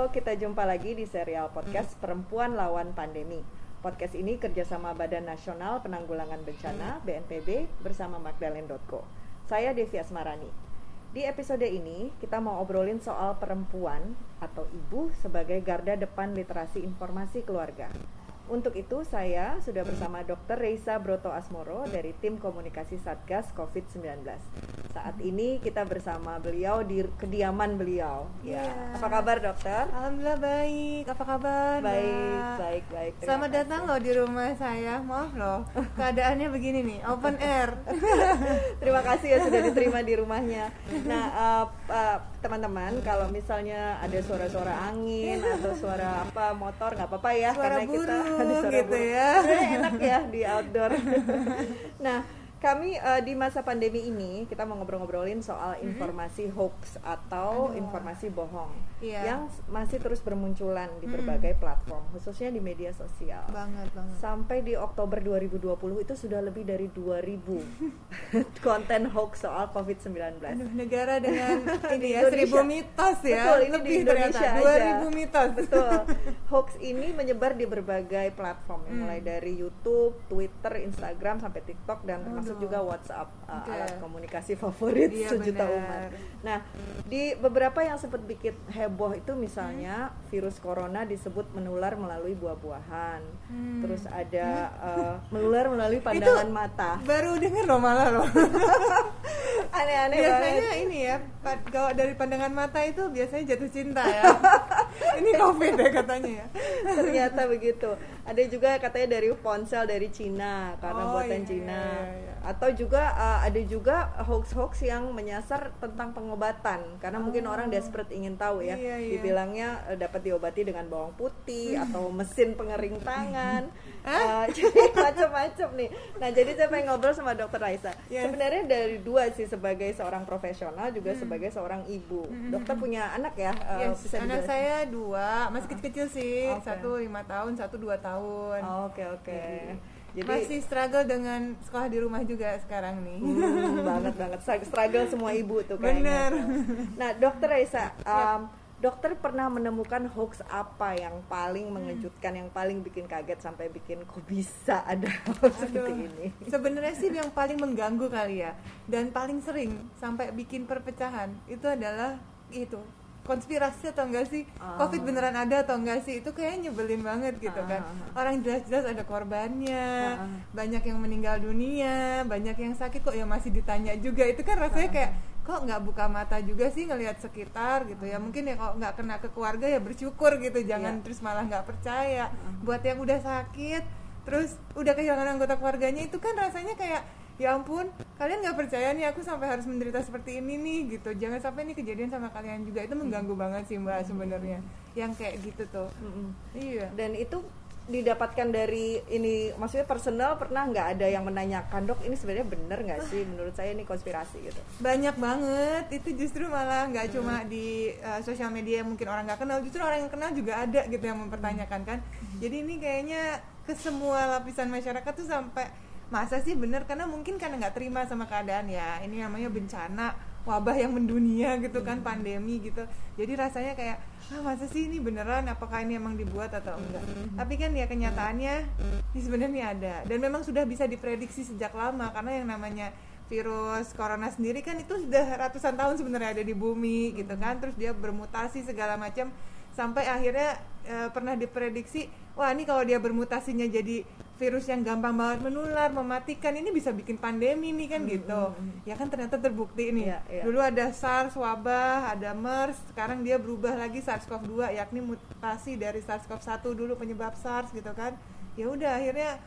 kita jumpa lagi di serial podcast Perempuan Lawan Pandemi. Podcast ini kerjasama Badan Nasional Penanggulangan Bencana (BNPB) bersama Magdalene.co. Saya Devi Asmarani. Di episode ini kita mau obrolin soal perempuan atau ibu sebagai garda depan literasi informasi keluarga. Untuk itu saya sudah bersama Dr. Reisa Broto Asmoro dari tim komunikasi Satgas COVID-19. Saat ini kita bersama beliau di kediaman beliau. Ya. Apa kabar dokter? Alhamdulillah baik. Apa kabar? Baik. Selamat datang loh di rumah saya. Maaf loh, keadaannya begini nih, open air. Terima kasih ya sudah diterima di rumahnya. Nah, teman-teman, kalau misalnya ada suara-suara angin atau suara apa motor nggak apa-apa ya, suara karena kita burung ada suara gitu burung. ya. Sebenarnya enak ya di outdoor. Nah, kami di masa pandemi ini kita mau ngobrol-ngobrolin soal informasi hoax atau informasi bohong yang masih terus bermunculan di berbagai platform, khususnya di media sosial. Banget. Sampai di Oktober 2020 itu sudah lebih dari 2000 konten hoax soal COVID-19. Aduh, negara dengan ini ya, Indonesia. 1000 mitos ya. Betul, ini lebih di Indonesia ternyata, aja. 2000 mitos. Betul. Hoax ini menyebar di berbagai platform, mulai dari YouTube, Twitter, Instagram sampai TikTok dan termasuk juga WhatsApp, alat komunikasi favorit sejuta umat. Nah, di beberapa yang sempat bikin heboh itu misalnya virus corona disebut menular melalui buah-buahan. Terus ada menular melalui pandangan mata. Baru dengar loh malah loh. Aneh-aneh Biasanya banget. ini ya, kalau dari pandangan mata itu biasanya jatuh cinta ya. Ini COVID ya katanya ya. Ternyata begitu. Ada juga katanya dari ponsel dari Cina karena buatan Cina. Iya. Atau juga ada juga hoax-hoax yang menyasar tentang pengobatan karena mungkin orang desperate ingin tahu ya. Iya. Dibilangnya dapat diobati dengan bawang putih atau mesin pengering tangan. Jadi macam-macam nih. Nah, jadi saya pengen ngobrol sama Dr. Raisa. Sebenarnya dari dua sih, sebagai seorang profesional juga sebagai seorang ibu. Dokter punya anak ya? Yes, Bisa anak dijelasin? saya 2, masih kecil-kecil sih. Satu 5 tahun, satu 2 tahun. Oke. Jadi masih struggle dengan sekolah di rumah juga sekarang nih. banget struggle semua ibu tuh kayaknya. Bener. Nah, Dokter Raisa, dokter pernah menemukan hoax apa yang paling mengejutkan, yang paling bikin kaget sampai bikin kok bisa ada hoax seperti ini? Sebenarnya sih yang paling mengganggu kali ya, dan paling sering sampai bikin perpecahan itu adalah itu konspirasi atau enggak sih, COVID beneran ada atau enggak sih, itu kayaknya nyebelin banget gitu kan. Orang jelas-jelas ada korbannya, banyak yang meninggal dunia, banyak yang sakit kok ya masih ditanya juga. Itu kan rasanya kayak kok nggak buka mata juga sih ngelihat sekitar gitu ya. Mungkin ya kalau nggak kena ke keluarga ya bersyukur gitu, jangan terus malah nggak percaya. Buat yang udah sakit terus udah kehilangan anggota keluarganya, itu kan rasanya kayak ya ampun, kalian nggak percaya nih aku sampai harus menderita seperti ini nih gitu. Jangan sampai ini kejadian sama kalian juga. Itu mengganggu banget sih Mbak sebenarnya yang kayak gitu tuh. Iya. Dan itu didapatkan dari ini, maksudnya personal, pernah nggak ada yang menanyakan, dok ini sebenarnya bener nggak sih, menurut saya ini konspirasi gitu? Banyak banget. Itu justru malah nggak cuma di sosial media yang mungkin orang nggak kenal, justru orang yang kenal juga ada gitu yang mempertanyakan kan. Jadi ini kayaknya ke semua lapisan masyarakat tuh sampai masa sih bener, karena mungkin karena nggak terima sama keadaan ya, ini namanya bencana wabah yang mendunia gitu kan, pandemi gitu. Jadi rasanya kayak masa sih ini beneran, apakah ini emang dibuat atau enggak. Tapi kan ya kenyataannya ini sebenarnya ada, dan memang sudah bisa diprediksi sejak lama, karena yang namanya virus corona sendiri kan itu sudah ratusan tahun sebenarnya ada di bumi gitu kan. Terus dia bermutasi segala macam sampai akhirnya pernah diprediksi, wah ini kalau dia bermutasinya jadi virus yang gampang banget menular, mematikan, ini bisa bikin pandemi nih kan gitu. Ya kan ternyata terbukti nih. Dulu ada SARS wabah, ada MERS, sekarang dia berubah lagi SARS-CoV-2, yakni mutasi dari SARS-CoV-1 dulu penyebab SARS gitu kan. Ya udah akhirnya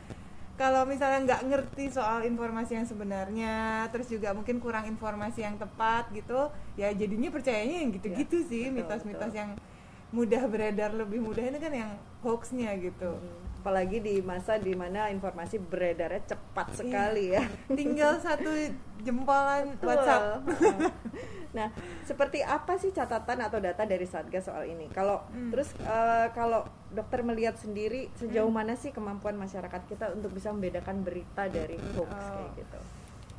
kalau misalnya nggak ngerti soal informasi yang sebenarnya, terus juga mungkin kurang informasi yang tepat gitu, ya jadinya percayanya yang gitu-gitu sih, mitos-mitos yang mudah beredar, lebih mudah ini kan yang hoaxnya gitu. Apalagi di masa dimana informasi beredarnya cepat sekali ya. Tinggal satu jempolan WhatsApp. Nah, seperti apa sih catatan atau data dari Satgas soal ini? Kalau terus kalau dokter melihat sendiri sejauh mana sih kemampuan masyarakat kita untuk bisa membedakan berita dari hoax kayak gitu?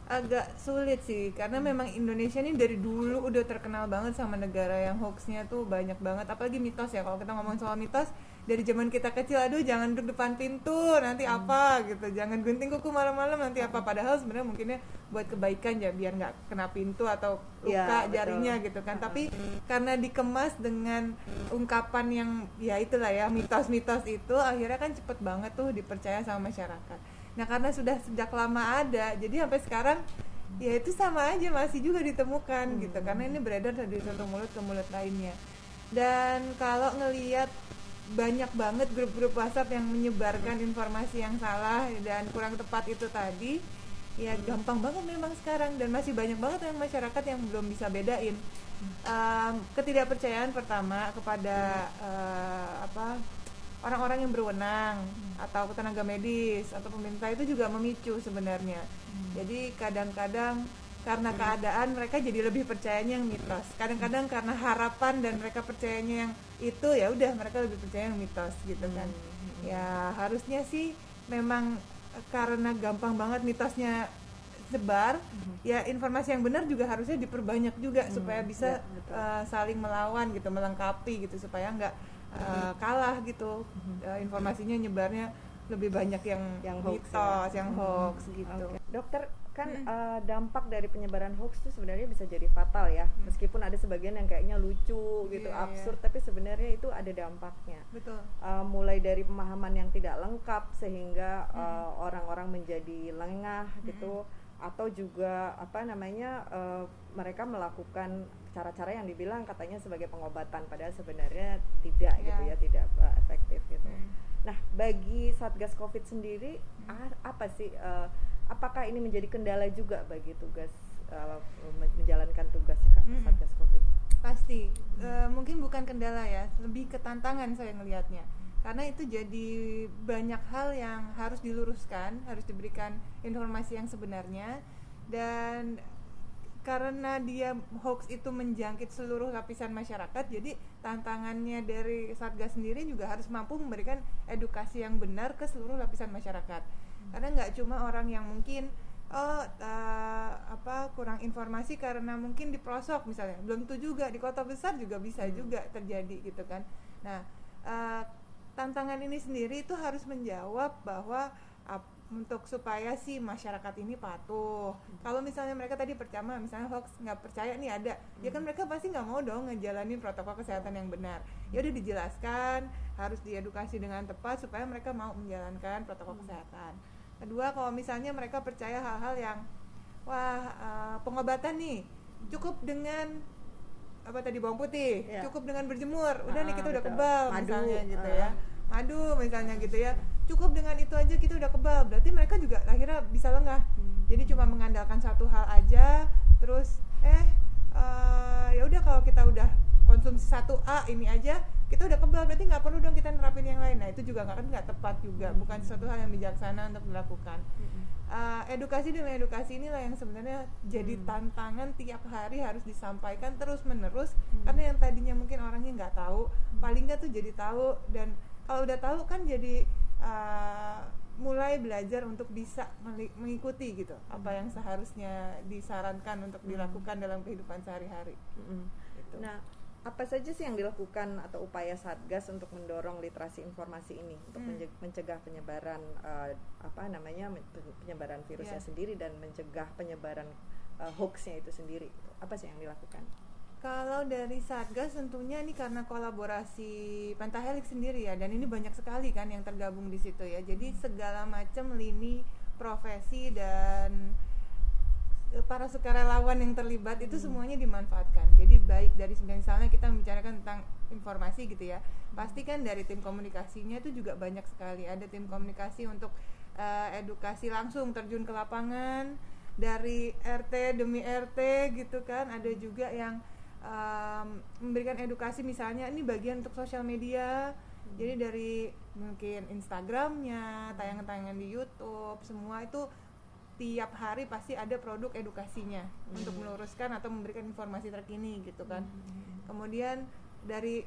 agak sulit sih, karena memang Indonesia ini dari dulu udah terkenal banget sama negara yang hoaxnya tuh banyak banget, apalagi mitos ya. Kalau kita ngomong soal mitos, dari zaman kita kecil, aduh jangan duduk depan pintu nanti apa gitu, jangan gunting kuku malam-malam nanti apa, padahal sebenarnya mungkinnya buat kebaikan ya, biar nggak kena pintu atau luka jarinya gitu kan. Tapi karena dikemas dengan ungkapan yang ya itulah ya, mitos-mitos itu, akhirnya kan cepet banget tuh dipercaya sama masyarakat. Nah karena sudah sejak lama ada, jadi sampai sekarang ya itu sama aja masih juga ditemukan gitu, karena ini beredar dari satu mulut ke mulut lainnya. Dan kalau ngelihat banyak banget grup-grup WhatsApp yang menyebarkan informasi yang salah dan kurang tepat itu tadi, ya gampang banget memang sekarang, dan masih banyak banget yang masyarakat yang belum bisa bedain. Ketidakpercayaan pertama kepada orang-orang yang berwenang atau tenaga medis atau pemerintah itu juga memicu sebenarnya. Jadi kadang-kadang karena keadaan mereka jadi lebih percayanya yang mitos. Kadang-kadang karena harapan dan mereka percayanya yang itu, ya udah mereka lebih percaya yang mitos gitu kan. Ya harusnya sih memang karena gampang banget mitosnya sebar, ya informasi yang benar juga harusnya diperbanyak juga supaya bisa saling melawan gitu, melengkapi gitu, supaya nggak kalah gitu. Informasinya nyebarnya lebih banyak yang mitos, yang hoax gitu. Okay. Dokter, kan dampak dari penyebaran hoax itu sebenarnya bisa jadi fatal ya, meskipun ada sebagian yang kayaknya lucu gitu, absurd, tapi sebenarnya itu ada dampaknya. Betul. Mulai dari pemahaman yang tidak lengkap sehingga orang-orang menjadi lengah gitu, atau juga mereka melakukan cara-cara yang dibilang katanya sebagai pengobatan, padahal sebenarnya tidak gitu ya, tidak efektif gitu. Nah, bagi Satgas Covid sendiri apa sih, apakah ini menjadi kendala juga bagi tugas menjalankan tugasnya Satgas Covid? Pasti, mungkin bukan kendala ya, lebih ke tantangan saya ngelihatnya. Karena itu jadi banyak hal yang harus diluruskan, harus diberikan informasi yang sebenarnya, dan karena dia hoax itu menjangkit seluruh lapisan masyarakat, jadi tantangannya dari Satgas sendiri juga harus mampu memberikan edukasi yang benar ke seluruh lapisan masyarakat. Karena nggak cuma orang yang mungkin kurang informasi karena mungkin di pelosok misalnya, belum tentu juga di kota besar juga bisa juga terjadi gitu kan. Nah, tantangan ini sendiri itu harus menjawab bahwa untuk supaya si masyarakat ini patuh. Kalau misalnya mereka tadi percaya, misalnya hoax, nggak percaya nih ada, ya kan mereka pasti nggak mau dong ngejalanin protokol kesehatan yang benar. Ya udah dijelaskan, harus diedukasi dengan tepat supaya mereka mau menjalankan protokol kesehatan. Kedua, kalau misalnya mereka percaya hal-hal yang pengobatan nih cukup dengan bawang putih, cukup dengan berjemur, udah nih kita udah kebal misalnya gitu ya. Madu misalnya gitu ya, cukup dengan itu aja kita udah kebal, berarti mereka juga akhirnya bisa lengah. Jadi cuma mengandalkan satu hal aja, terus ya udah kalau kita udah konsumsi 1A ini aja kita udah kebal, berarti nggak perlu dong kita nerapin yang lain. Nah itu juga nggak tepat juga, bukan suatu hal yang bijaksana untuk dilakukan. Edukasi demi edukasi inilah yang sebenarnya jadi tantangan tiap hari harus disampaikan terus menerus, karena yang tadinya mungkin orangnya nggak tahu, paling nggak tuh jadi tahu, dan kalau udah tahu kan jadi mulai belajar untuk bisa mengikuti gitu apa yang seharusnya disarankan untuk dilakukan dalam kehidupan sehari-hari. Gitu. Nah, apa saja sih yang dilakukan atau upaya Satgas untuk mendorong literasi informasi ini untuk mencegah penyebaran penyebaran virusnya sendiri dan mencegah penyebaran hoaxnya itu sendiri? Apa sih yang dilakukan? Kalau dari Satgas tentunya ini karena kolaborasi Pentahelix sendiri ya, dan ini banyak sekali kan yang tergabung di situ ya. Jadi segala macam lini profesi dan para sukarelawan yang terlibat itu semuanya dimanfaatkan. Jadi baik dari misalnya kita membicarakan tentang informasi gitu ya, pasti kan dari tim komunikasinya itu juga banyak sekali. Ada tim komunikasi untuk edukasi langsung terjun ke lapangan dari RT demi RT gitu kan. Ada juga yang memberikan edukasi, misalnya ini bagian untuk sosial media, jadi dari mungkin Instagramnya, tayangan-tayangan di YouTube, semua itu tiap hari pasti ada produk edukasinya untuk meluruskan atau memberikan informasi terkini gitu kan. Kemudian dari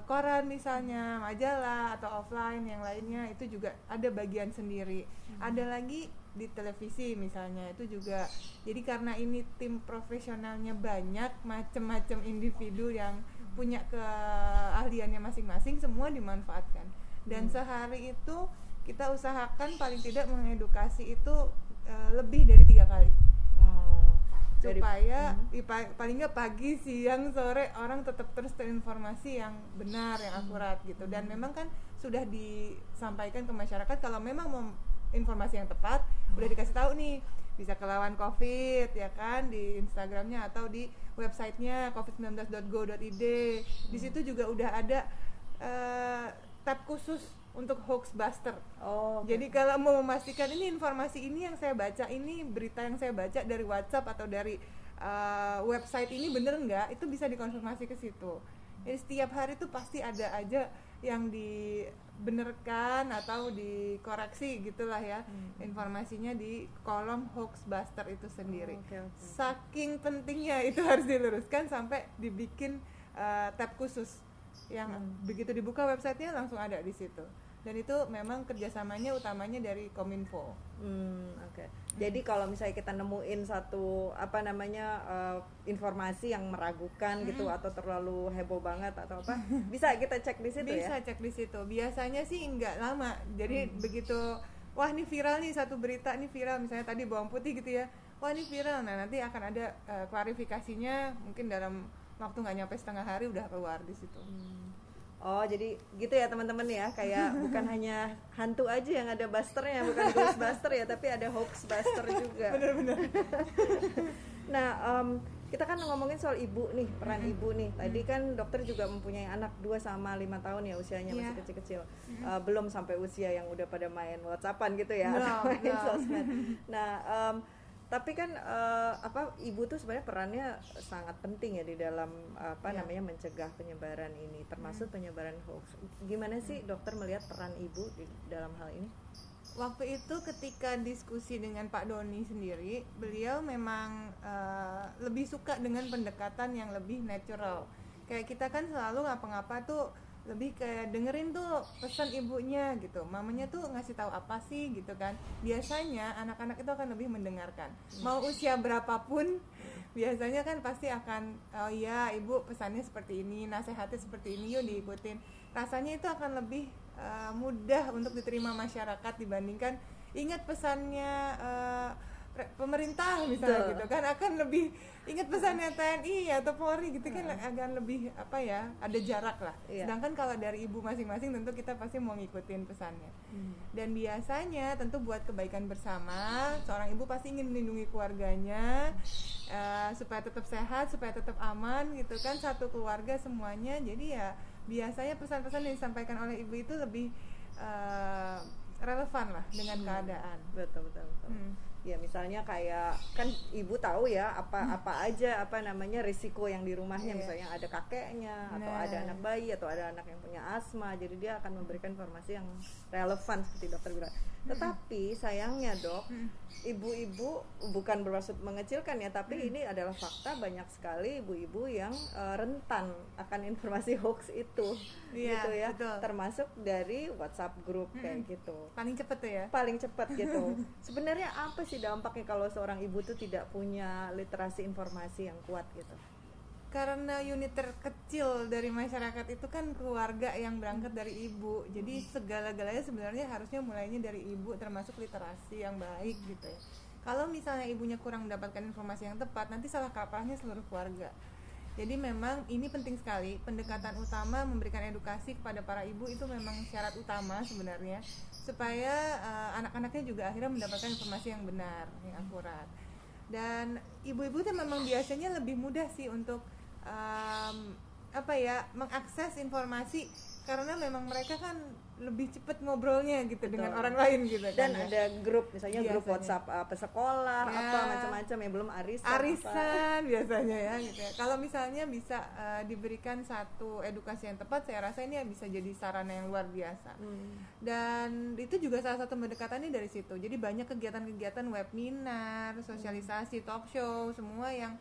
koran misalnya, majalah atau offline yang lainnya itu juga ada bagian sendiri. Ada lagi di televisi misalnya itu juga. Jadi karena ini tim profesionalnya banyak, macam-macam individu yang punya keahliannya masing-masing, semua dimanfaatkan. Dan sehari itu kita usahakan paling tidak mengedukasi itu lebih dari 3 kali. Supaya paling nggak pagi, siang, sore orang tetap terus terinformasi yang benar, yang akurat gitu. Dan memang kan sudah disampaikan ke masyarakat kalau memang mau informasi yang tepat, udah dikasih tahu nih, bisa ke Lawan Covid ya kan, di Instagramnya atau di websitenya covid19.go.id. Di situ juga udah ada tab khusus untuk hoax buster. Jadi kalau mau memastikan ini informasi ini yang saya baca, ini berita yang saya baca dari WhatsApp atau dari website ini bener nggak, itu bisa dikonfirmasi ke situ. Jadi setiap hari tuh pasti ada aja yang dibenerkan atau dikoreksi gitulah ya, informasinya di kolom hoax buster itu sendiri. Saking pentingnya itu harus diluruskan sampai dibikin tab khusus yang begitu dibuka websitenya langsung ada di situ. Dan itu memang kerjasamanya utamanya dari Kominfo. Jadi kalau misalnya kita nemuin satu informasi yang meragukan gitu atau terlalu heboh banget atau apa, bisa kita cek di situ bisa cek di situ. Biasanya sih nggak lama. Jadi begitu, wah ini viral nih, satu berita nih viral, misalnya tadi bawang putih gitu ya. Wah ini viral, nah nanti akan ada klarifikasinya, mungkin dalam waktu nggak nyampe setengah hari udah keluar di situ. Jadi gitu ya teman-teman ya, kayak bukan hanya hantu aja yang ada busternya, bukan ghostbuster ya, tapi ada hoax buster juga. Benar-benar. Nah, kita kan ngomongin soal ibu nih, peran ibu nih. Tadi kan dokter juga mempunyai anak 2 sama 5 tahun ya usianya, masih kecil-kecil. Belum sampai usia yang udah pada main WhatsAppan gitu ya, atau main sosmed. Nah, tapi kan ibu tuh sebenarnya perannya sangat penting ya di dalam namanya mencegah penyebaran ini, termasuk penyebaran hoax. Gimana sih dokter melihat peran ibu di dalam hal ini? Waktu itu ketika diskusi dengan Pak Doni sendiri, beliau memang lebih suka dengan pendekatan yang lebih natural. Kayak kita kan selalu ngapa-ngapa tuh lebih kayak dengerin tuh pesan ibunya gitu, mamanya tuh ngasih tahu apa sih gitu kan. Biasanya anak-anak itu akan lebih mendengarkan, mau usia berapapun biasanya kan pasti akan, oh iya ibu pesannya seperti ini, nasihatnya seperti ini, yuk diikutin. Rasanya itu akan lebih mudah untuk diterima masyarakat dibandingkan ingat pesannya pemerintah misalnya gitu kan, akan lebih ingat pesannya TNI atau Polri gitu kan, akan lebih ada jarak lah. Sedangkan kalau dari ibu masing-masing tentu kita pasti mau ngikutin pesannya. Dan biasanya tentu buat kebaikan bersama, seorang ibu pasti ingin melindungi keluarganya supaya tetap sehat, supaya tetap aman gitu kan, satu keluarga semuanya. Jadi ya biasanya pesan-pesan yang disampaikan oleh ibu itu lebih relevan lah dengan keadaan. Betul. Ya misalnya kayak kan ibu tahu ya apa aja risiko yang di rumahnya, misalnya ada kakeknya atau ada anak bayi atau ada anak yang punya asma, jadi dia akan memberikan informasi yang relevan seperti dokter bilang. Tetapi sayangnya dok, ibu-ibu bukan bermaksud mengecilkan ya, tapi ini adalah fakta, banyak sekali ibu-ibu yang rentan akan informasi hoax itu, gitu ya, betul. Termasuk dari WhatsApp grup kayak gitu. Paling cepet tuh ya? Paling cepet gitu. Sebenarnya apa sih dampaknya kalau seorang ibu tuh tidak punya literasi informasi yang kuat gitu? Karena unit terkecil dari masyarakat itu kan keluarga yang berangkat dari ibu, jadi segala-galanya sebenarnya harusnya mulainya dari ibu, termasuk literasi yang baik gitu ya. Kalau misalnya ibunya kurang mendapatkan informasi yang tepat, nanti salah kaprahnya seluruh keluarga. Jadi memang ini penting sekali, pendekatan utama memberikan edukasi kepada para ibu itu memang syarat utama sebenarnya, supaya anak-anaknya juga akhirnya mendapatkan informasi yang benar, yang akurat. Dan ibu-ibu itu memang biasanya lebih mudah sih untuk mengakses informasi, karena memang mereka kan lebih cepat ngobrolnya gitu. Betul. Dengan orang lain gitu kan. Dan ada grup, misalnya biasanya. Grup WhatsApp sekolah macam-macam ya, belum arisan biasanya ya gitu ya. Kalau misalnya bisa diberikan satu edukasi yang tepat, saya rasa ini bisa jadi sarana yang luar biasa. Dan itu juga salah satu pendekatannya dari situ. Jadi banyak kegiatan-kegiatan webinar, sosialisasi, talk show, semua yang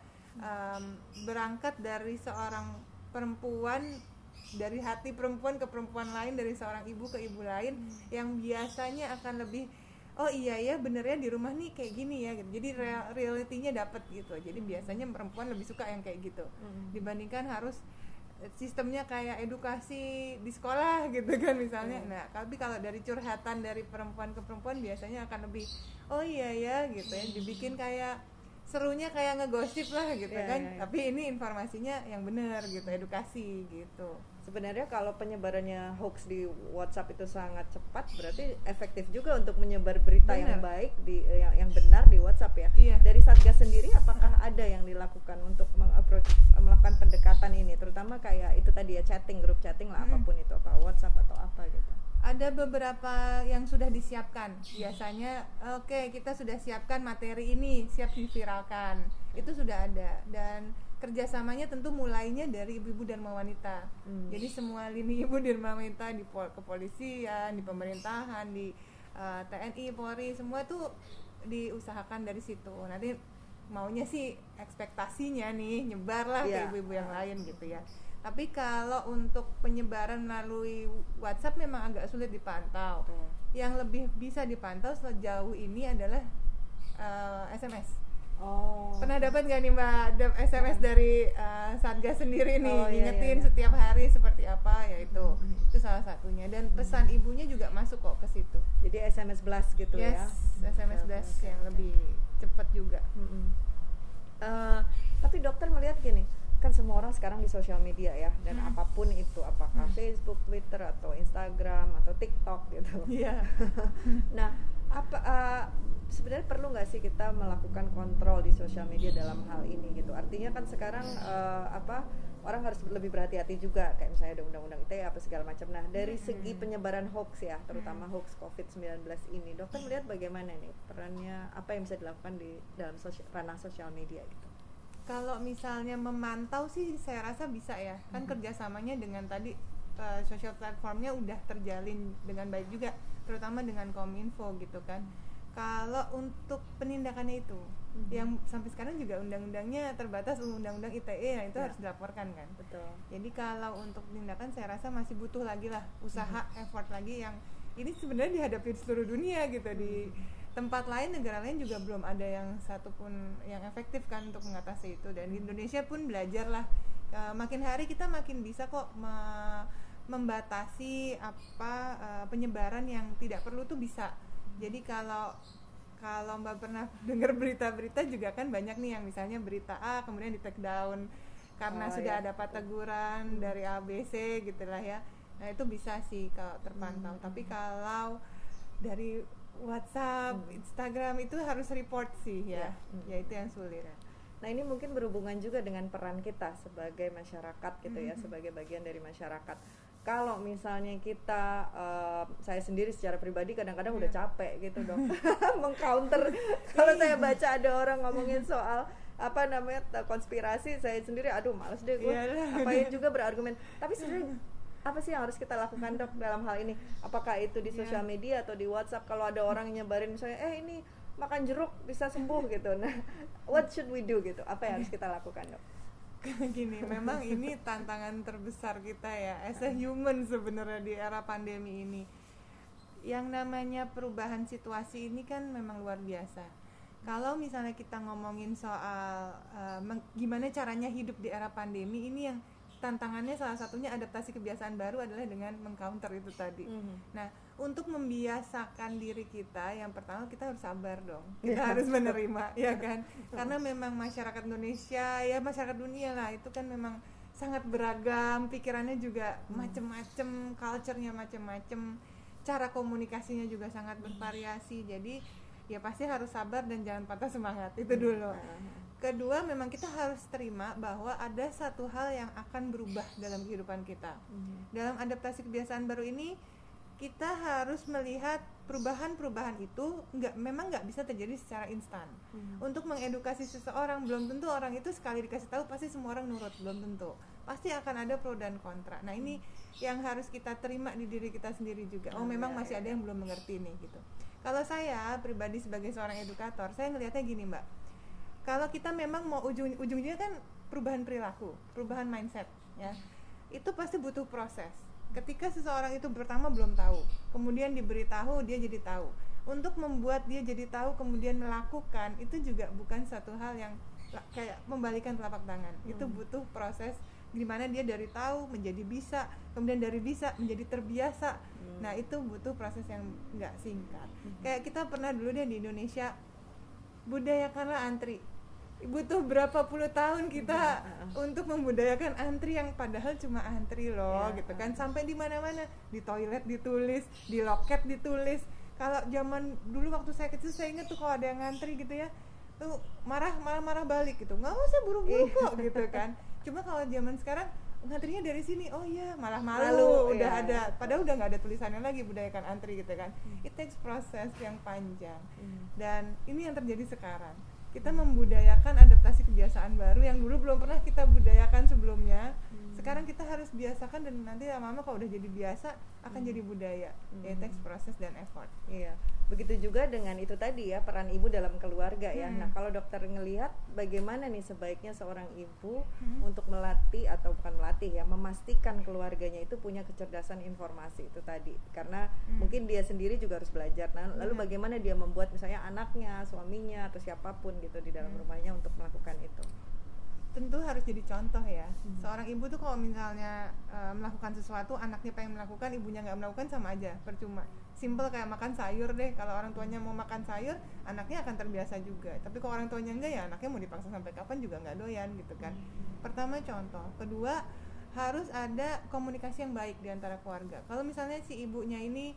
berangkat dari seorang perempuan, dari hati perempuan ke perempuan lain, dari seorang ibu ke ibu lain, yang biasanya akan lebih oh iya ya benernya di rumah nih kayak gini ya gitu. Jadi realitinya dapet gitu. Jadi biasanya perempuan lebih suka yang kayak gitu dibandingkan harus sistemnya kayak edukasi di sekolah gitu kan misalnya. Nah tapi kalau dari curhatan dari perempuan ke perempuan biasanya akan lebih oh iya ya gitu ya, dibikin kayak serunya kayak ngegosip lah gitu kan. Tapi ini informasinya yang benar gitu, edukasi gitu. Sebenarnya kalau penyebarannya hoax di WhatsApp itu sangat cepat, berarti efektif juga untuk menyebar berita yang baik di yang benar di WhatsApp ya. Dari Satgas sendiri apakah ada yang dilakukan untuk melakukan pendekatan ini, terutama kayak itu tadi ya, chatting, grup chatting lah, apapun itu, apa WhatsApp atau apa gitu? Ada beberapa yang sudah disiapkan. Biasanya oke, kita sudah siapkan materi ini, siap diviralkan. Itu sudah ada, dan kerjasamanya tentu mulainya dari ibu-ibu Dharma Wanita. Jadi semua lini ibu Dharma Wanita di kepolisian, di pemerintahan, di TNI, Polri, semua tuh diusahakan dari situ. Nanti maunya sih ekspektasinya nih nyebarlah ke ibu-ibu yang lain gitu ya. Tapi kalau untuk penyebaran melalui WhatsApp memang agak sulit dipantau. Yang lebih bisa dipantau sejauh ini adalah SMS. Pernah dapat nggak nih Mbak SMS dari Satgas sendiri nih, ngingetin setiap hari seperti apa ya itu salah satunya, dan pesan ibunya juga masuk kok ke situ. Jadi SMS blast gitu ya? SMS blast yang lebih cepat juga. Tapi dokter melihat gini, kan semua orang sekarang di sosial media ya, dan apapun itu, apakah Facebook, Twitter, atau Instagram, atau TikTok gitu. Nah, sebenarnya perlu nggak sih kita melakukan kontrol di sosial media dalam hal ini gitu? Artinya kan sekarang orang harus lebih berhati-hati juga, kayak misalnya ada undang-undang ITE apa segala macam. Nah, dari segi penyebaran hoax ya, terutama hoax COVID-19 ini, dokter melihat bagaimana nih perannya, apa yang bisa dilakukan di dalam ranah sosial media gitu? Kalau misalnya memantau sih saya rasa bisa ya, kan kerjasamanya dengan tadi social platformnya udah terjalin dengan baik juga, terutama dengan Kominfo gitu kan. Kalau untuk penindakannya itu, yang sampai sekarang juga undang-undangnya terbatas, undang-undang ITE, nah itu harus dilaporkan kan. Betul. Jadi kalau untuk penindakan saya rasa masih butuh lagi lah usaha, effort lagi, yang ini sebenarnya dihadapi di seluruh dunia gitu. Di tempat lain, negara lain juga belum ada yang satupun yang efektif kan untuk mengatasi itu, dan di Indonesia pun belajar lah. Makin hari kita makin bisa kok membatasi penyebaran yang tidak perlu tuh bisa. Jadi kalau Mbak pernah dengar berita-berita juga kan banyak nih yang misalnya berita A kemudian di take down karena sudah dapat teguran dari ABC gitulah ya. Nah itu bisa sih kalau terpantau. Tapi kalau dari WhatsApp, Instagram itu harus report sih ya. Ya itu yang sulit. Nah ini mungkin berhubungan juga dengan peran kita sebagai masyarakat gitu ya, sebagai bagian dari masyarakat. Kalau misalnya kita, saya sendiri secara pribadi kadang-kadang udah capek gitu dong mengcounter. Kalau saya baca ada orang ngomongin soal konspirasi, saya sendiri aduh males deh gue apain juga berargumen. Tapi sebenarnya apa sih yang harus kita lakukan dok dalam hal ini? Apakah itu di sosial media atau di WhatsApp, kalau ada orang nyebarin misalnya ini makan jeruk bisa sembuh gitu. Nah, what should we do gitu? Apa yang harus kita lakukan dok? Gini, memang ini tantangan terbesar kita ya as a human sebenarnya di era pandemi ini. Yang namanya perubahan situasi ini kan memang luar biasa. Kalau misalnya kita ngomongin soal gimana caranya hidup di era pandemi ini, yang tantangannya salah satunya adaptasi kebiasaan baru adalah dengan mengcounter itu tadi. Nah, untuk membiasakan diri kita, yang pertama kita harus sabar dong. Kita harus menerima, ya kan? Karena memang masyarakat Indonesia, ya masyarakat dunia lah, itu kan memang sangat beragam, pikirannya juga macem-macem, culture-nya macem-macem, cara komunikasinya juga sangat bervariasi. Jadi ya pasti harus sabar dan jangan patah semangat, itu dulu. Kedua, memang kita harus terima bahwa ada satu hal yang akan berubah dalam kehidupan kita. Dalam adaptasi kebiasaan baru ini, kita harus melihat perubahan-perubahan itu memang nggak bisa terjadi secara instan. Untuk mengedukasi seseorang, belum tentu orang itu sekali dikasih tahu pasti semua orang nurut, belum tentu. Pasti akan ada pro dan kontra. Nah ini yang harus kita terima di diri kita sendiri juga. Memang masih ada yang belum mengerti nih gitu. Kalau saya pribadi sebagai seorang edukator, saya ngelihatnya gini Mbak. Kalau kita memang mau ujung-ujungnya kan perubahan perilaku, perubahan mindset, ya, itu pasti butuh proses. Ketika seseorang itu pertama belum tahu, kemudian diberitahu dia jadi tahu. untuk membuat dia jadi tahu kemudian melakukan, itu juga bukan satu hal yang kayak membalikan telapak tangan. Itu butuh proses dimana dia dari tahu menjadi bisa, kemudian dari bisa menjadi terbiasa. Nah itu butuh proses yang nggak singkat. Kayak kita pernah dulu deh di Indonesia, budayakanlah antri. Butuh berapa puluh tahun kita untuk membudayakan antri, yang padahal cuma antri loh, gitu kan. Sampai di mana-mana, di toilet ditulis, di loket ditulis. Kalau zaman dulu waktu saya kecil, saya ingat tuh kalau ada yang ngantri gitu ya, tuh marah balik gitu, nggak usah buru-buru kok gitu kan. Cuma kalau zaman sekarang ngantrinya dari sini, oh iya malah malu udah ada, padahal udah nggak ada tulisannya lagi budayakan antri gitu kan. It takes proses yang panjang, dan ini yang terjadi sekarang. Kita membudayakan adaptasi kebiasaan baru yang dulu belum pernah kita budayakan sebelumnya. Sekarang kita harus biasakan, dan nanti lama-lama kalau udah jadi biasa akan jadi budaya. It takes proses dan effort. Iya, begitu juga dengan itu tadi ya, peran ibu dalam keluarga ya. Nah, kalau dokter ngelihat bagaimana nih sebaiknya seorang ibu untuk melatih, atau bukan melatih ya, memastikan keluarganya itu punya kecerdasan informasi itu tadi. Karena mungkin dia sendiri juga harus belajar. Nah, lalu bagaimana dia membuat misalnya anaknya, suaminya, atau siapapun gitu di dalam rumahnya untuk melakukan itu? Tentu harus jadi contoh ya. Seorang ibu tuh kalau misalnya melakukan sesuatu, anaknya pengen melakukan, ibunya nggak melakukan, sama aja, percuma. Simple kayak makan sayur deh, kalau orang tuanya mau makan sayur, anaknya akan terbiasa juga. Tapi kalau orang tuanya enggak, ya anaknya mau dipaksa sampai kapan juga nggak doyan gitu kan. Pertama contoh, kedua harus ada komunikasi yang baik di antara keluarga. Kalau misalnya si ibunya ini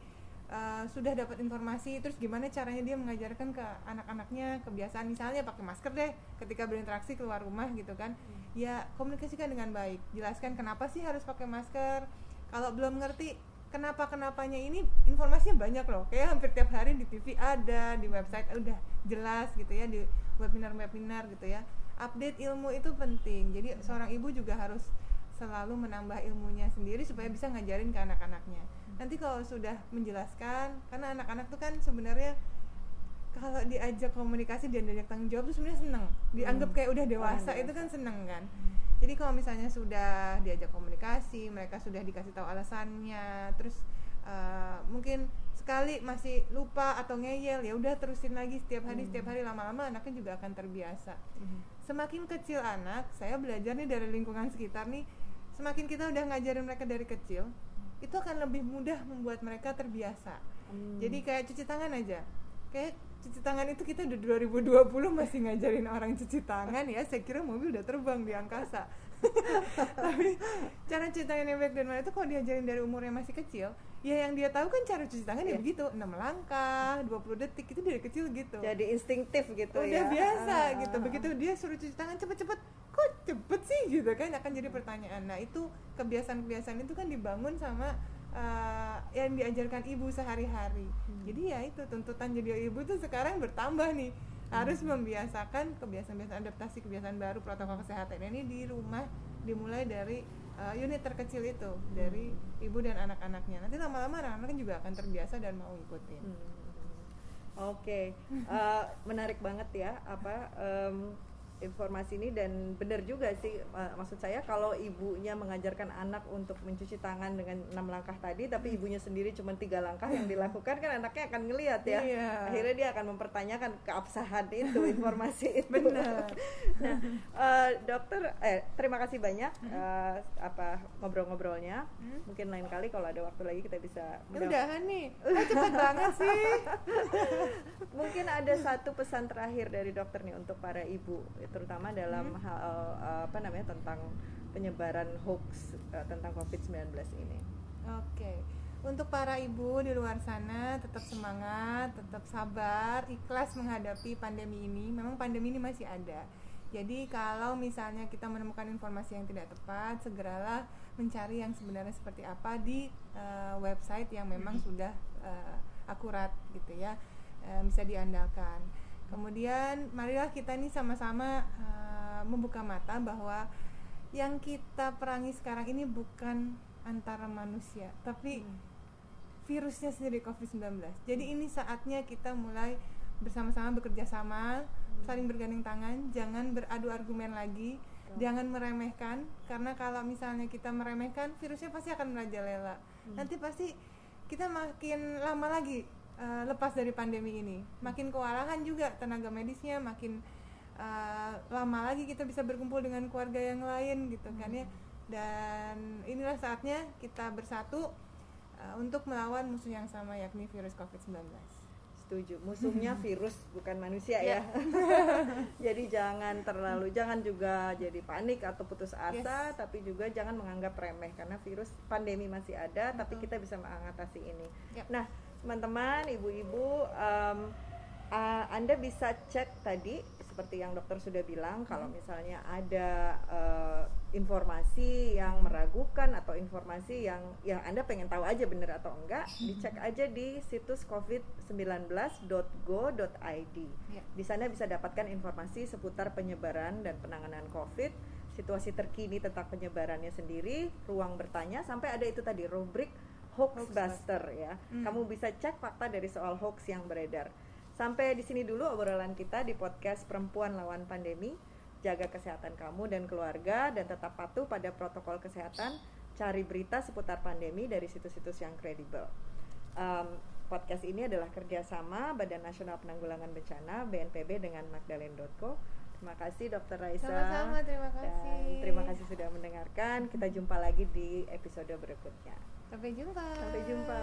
sudah dapat informasi, terus gimana caranya dia mengajarkan ke anak-anaknya kebiasaan, misalnya pakai masker deh ketika berinteraksi keluar rumah gitu kan. Ya komunikasikan dengan baik, jelaskan kenapa sih harus pakai masker. Kalau belum ngerti kenapanya ini, informasinya banyak loh, kayak hampir tiap hari di TV ada, di website udah jelas gitu ya, di webinar gitu ya. Update ilmu itu penting, jadi seorang ibu juga harus selalu menambah ilmunya sendiri supaya bisa ngajarin ke anak-anaknya. Nanti kalau sudah menjelaskan, karena anak-anak tuh kan sebenarnya kalau diajak komunikasi dan diajak tanggung jawab tuh sebenarnya seneng, dianggap kayak udah dewasa, itu kan seneng kan. Jadi kalau misalnya sudah diajak komunikasi, mereka sudah dikasih tahu alasannya, terus mungkin sekali masih lupa atau ngeyel, ya udah terusin lagi setiap hari, lama-lama anaknya juga akan terbiasa. Semakin kecil anak, saya belajar nih dari lingkungan sekitar nih, semakin kita udah ngajarin mereka dari kecil, itu akan lebih mudah membuat mereka terbiasa. Jadi kayak cuci tangan aja, kayak cuci tangan itu kita udah 2020 masih ngajarin orang cuci tangan ya, saya kira mobil udah terbang di angkasa. Tapi cara cuci tangan yang baik dan benar itu kalau diajarin dari umur yang masih kecil, ya yang dia tahu kan cara cuci tangan ya begitu, 6 langkah, 20 detik, itu dari kecil gitu. Jadi instinktif gitu udah ya. Udah biasa gitu. Begitu dia suruh cuci tangan cepet-cepet, kok cepet sih gitu kan, akan jadi pertanyaan. Nah itu kebiasaan-kebiasaan itu kan dibangun sama yang diajarkan ibu sehari-hari. Jadi ya itu tuntutan jadi ibu tuh sekarang bertambah nih, harus membiasakan kebiasaan-kebiasaan adaptasi kebiasaan baru, protokol kesehatan ini di rumah, dimulai dari unit terkecil itu, dari ibu dan anak-anaknya. Nanti lama-lama anak-anaknya juga akan terbiasa dan mau ikutin. Oke. Menarik banget ya informasi ini, dan benar juga sih, maksud saya kalau ibunya mengajarkan anak untuk mencuci tangan dengan 6 langkah tadi, tapi ibunya sendiri cuma 3 langkah yang dilakukan, kan anaknya akan ngelihat ya. Akhirnya dia akan mempertanyakan keabsahan itu, informasi itu. Benar. Nah, dokter, terima kasih banyak ngobrol-ngobrolnya. Mungkin lain kali kalau ada waktu lagi kita bisa udahan nih, cepet banget sih. Mungkin ada satu pesan terakhir dari dokter nih untuk para ibu, terutama dalam hal tentang penyebaran hoax tentang COVID-19 ini. Oke. Untuk para ibu di luar sana, tetap semangat, tetap sabar, ikhlas menghadapi pandemi ini. Memang pandemi ini masih ada. Jadi kalau misalnya kita menemukan informasi yang tidak tepat, segeralah mencari yang sebenarnya seperti apa di website yang memang sudah akurat gitu ya, bisa diandalkan. Kemudian marilah kita nih sama-sama membuka mata bahwa yang kita perangi sekarang ini bukan antara manusia, tapi virusnya sendiri, COVID-19. Jadi ini saatnya kita mulai bersama-sama bekerja sama, saling bergandeng tangan, jangan beradu argumen lagi, jangan meremehkan, karena kalau misalnya kita meremehkan, virusnya pasti akan merajalela. Nanti pasti kita makin lama lagi lepas dari pandemi ini. Makin kewalahan juga tenaga medisnya, makin lama lagi kita bisa berkumpul dengan keluarga yang lain gitu kan ya. Dan inilah saatnya kita bersatu untuk melawan musuh yang sama, yakni virus COVID-19. Setuju, musuhnya virus bukan manusia ya. Jadi jangan juga jadi panik atau putus asa, tapi juga jangan menganggap remeh karena virus pandemi masih ada, tapi kita bisa mengatasi ini. Nah, teman-teman, ibu-ibu, Anda bisa cek tadi seperti yang dokter sudah bilang, kalau misalnya ada informasi yang meragukan atau informasi yang Anda pengen tahu aja benar atau enggak, dicek aja di situs covid19.go.id. Di sana bisa dapatkan informasi seputar penyebaran dan penanganan COVID, situasi terkini tentang penyebarannya sendiri, ruang bertanya, sampai ada itu tadi rubrik Hoaxbuster ya. Kamu bisa cek fakta dari soal hoax yang beredar. Sampai di sini dulu obrolan kita di podcast Perempuan Lawan Pandemi. Jaga kesehatan kamu dan keluarga dan tetap patuh pada protokol kesehatan. Cari berita seputar pandemi dari situs-situs yang kredibel. Podcast ini adalah kerjasama Badan Nasional Penanggulangan Bencana (BNPB) dengan Magdalene.co. Terima kasih Dr. Raisa. Sama-sama, terima kasih. Dan terima kasih sudah mendengarkan. Kita jumpa lagi di episode berikutnya. Sampai jumpa. Sampai jumpa.